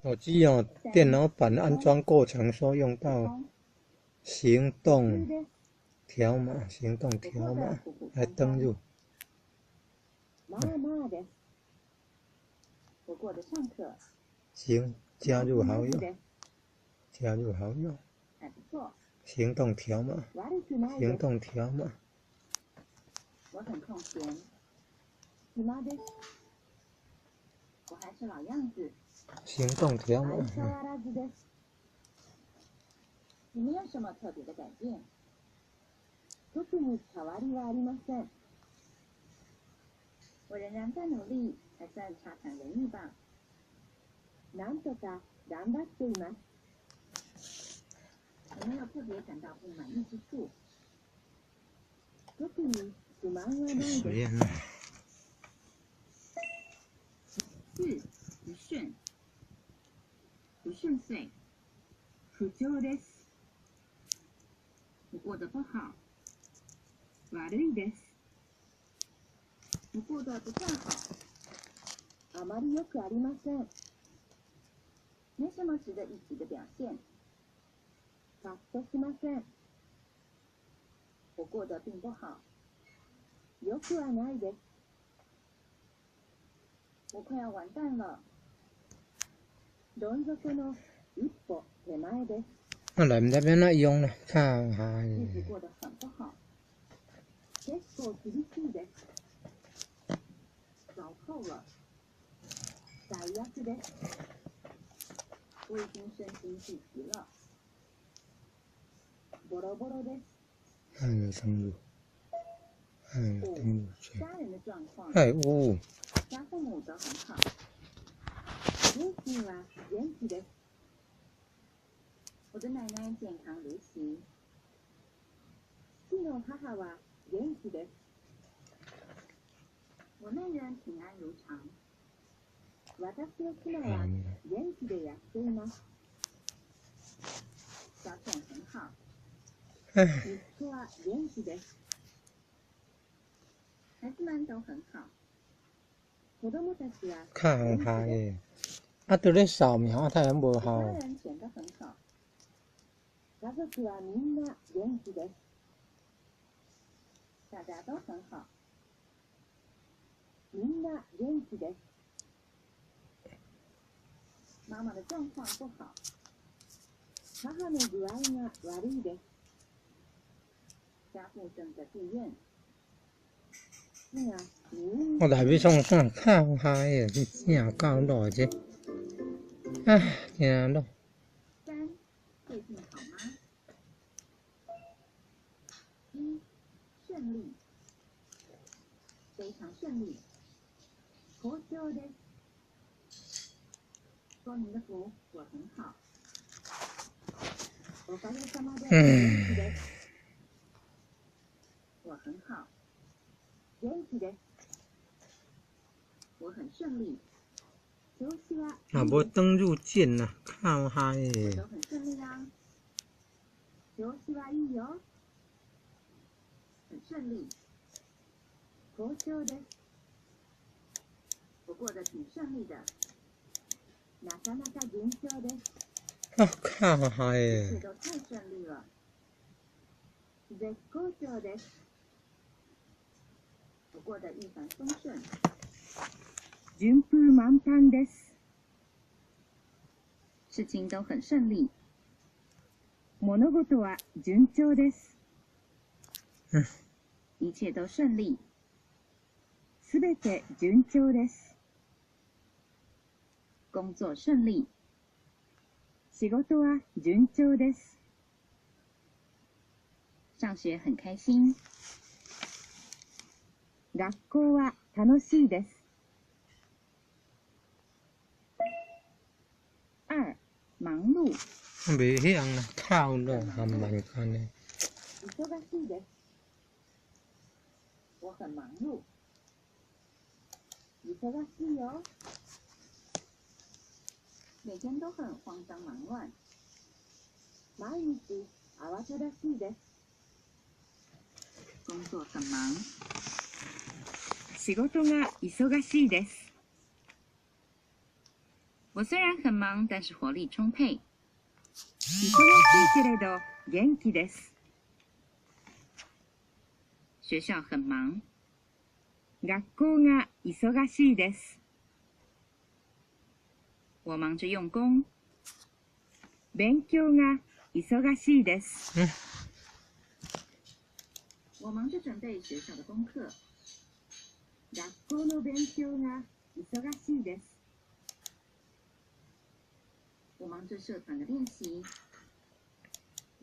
手机哦，电脑版安装过程所用到行动条码，来登入。行，加入好友，行动条码，我很空闲。我还是老样子。行动条码。你没有什么特别的改变。特に変わりはありません。我仍然在努力，还算差强人意吧。なんとか頑張っています。我没有特别感到不满意之处。特に不満はないです。是不顺，不顺遂，不調です。我过得不好，悪いです。我过得不算好，あまりよくありません。没什么值得一提的表现。パッとしません。我过得并不好，よくはないです。我快要完蛋了。どん底の一歩手前です。那来不那边那用了，看还。日子过得很不好。結構厳しいです。糟透了。最悪です。我已经身心俱疲了。ボロボロです。登入。家人的状况。家父母都很好。両親は元気です。我的奶奶健康如昔。父の母は元気です。我内人平安如常。私の妻は元気でやっています。小犬很好。息子は元気です。孩子们都很好。子供たちは看还。都在扫描，他人不好。家人全都很好。家族はみんな元気です。大家都很好。みんな元気です。妈妈的状况不好。母の具合が悪いです。家父正在住院。我来不上看还呀，这真搞多去。天呐！三，最近好吗？一，顺利，非常顺利。好調です。说您的福，我很好。おかげさまで元気です。我很好。元気です。我很顺利。不登入键呐，看嗨。我都很顺利啊。調子はいいよ。很顺利。好調です。我过得挺顺利的。なかなか順調です。看嗨。一切都太顺利了。絶好調です。我过得一帆风顺。順風満帆です。事情都很顺利。物事は順調です。一切都顺利。すべて順調です。工作顺利。仕事は順調です。上学很开心。学校は楽しいです。二，忙碌。没像啊，靠了，还蛮看的。忙しいです。我很忙碌。忙しいよ。每天都很慌张忙乱。毎日慌ただしいです。工作很忙。仕事が忙しいです。我虽然很忙，但是活力充沛。忙しいけれど元気です。学校很忙。学校が忙しいです。我忙着用功。勉強が忙しいです。我忙着准备学校的功课。学校の勉強が忙しいです。我忙着社团的练习。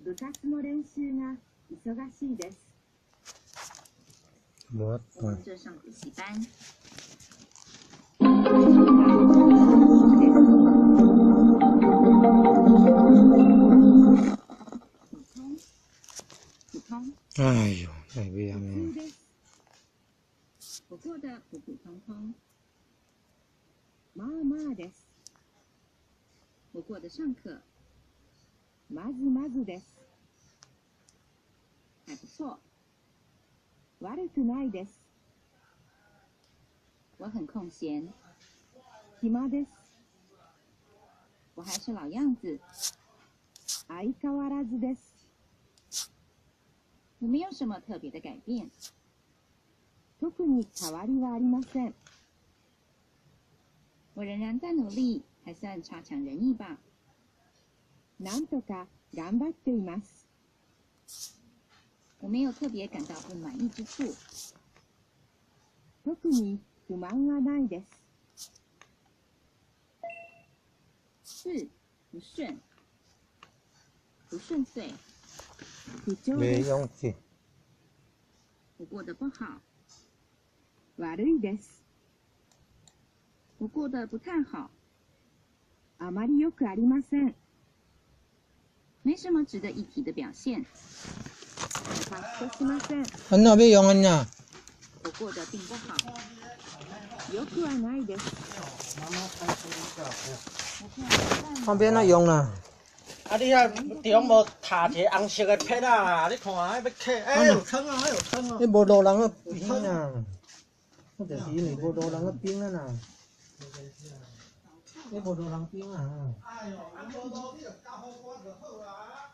部活の練習が忙しいです。我忙着上补习班。普通。哎呦，太不一样了。我过得普普通通。まあまあです。我过得上课。まずまずです。还不错。悪くないです。我很空闲。暇です。我还是老样子。相変わらずです。我没有什么特别的改变。特に変わりはありません。我仍然在努力，还算差强人意吧。なんとか頑張っています。我没有特别感到不满意之处。特に不満はないです。是不顺，不顺遂。不調没です。勇气。我过得不好。悪いです。我过得不太好。あまりよくありません。没什么值得一提的表现。パッとしません。安娜别用安娜。我过得并不好。よくはないです。旁边那用了。啊！你遐地方无插一个红色的撇啊！你看要刻，哎，有坑啊，有坑啊！你无路人个冰啊！我就是因为无路人个冰啊呐。你无路人冰啊！哎呦，安多多你就交好我就好啊！